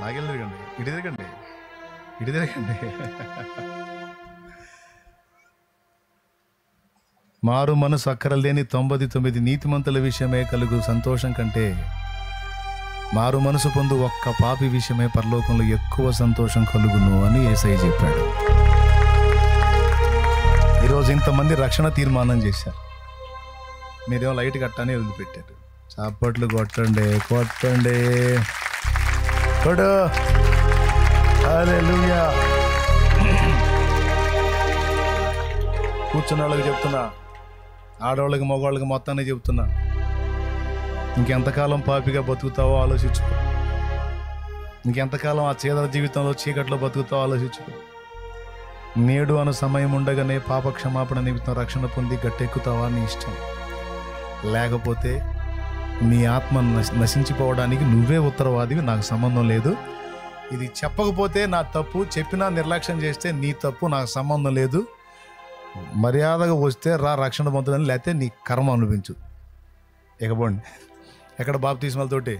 నాకెళ్ళి తిరగండి, ఇటు తిరగండి, ఇటు తిరగండి. మారు మనసు అక్కరలేని 99 నీతిమంతుల విషయమే కలుగు సంతోషం కంటే మారు మనసు పొందు ఒక్క పాపి విషయమే పరలోకంలో ఎక్కువ సంతోషం కలుగును అని యేసయ్య చెప్పాడు. ఈరోజు ఇంతమంది రక్షణ తీర్మానం చేశారు, మీరేమో లైట్ కట్టని వదిలిపెట్టారు. చాపట్లు కొట్టండి, కొట్టండి, కొడు. హల్లెలూయా. కూర్చున్న వాళ్ళకి చెప్తున్నా, ఆడవాళ్ళకి మగవాళ్ళకి మొత్తాన్ని చెప్తున్నా, ఇంకెంతకాలం పాపిగా బతుకుతావో ఆలోచించుకో. ఇంకెంతకాలం ఆ చీదర జీవితంలో చీకట్లో బతుకుతావో ఆలోచించుకో. నేడు అను సమయం ఉండగానే పాప క్షమాపణ నిమిత్తం రక్షణ పొంది గట్టెక్కుతావా నీ ఇష్టం. లేకపోతే నీ ఆత్మ నశించిపోవడానికి నువ్వే ఉత్తరవాదివి, నాకు సంబంధం లేదు. ఇది చెప్పకపోతే నా తప్పు, చెప్పినా నిర్లక్ష్యం చేస్తే నీ తప్పు, నాకు సంబంధం లేదు. మర్యాదగా వస్తే రా రక్షణ పొందడానికి, లేకపోతే నీ కర్మ అనిపించు. ఇకపోండి. ఎక్కడ బాప్తిస్మాలతోటి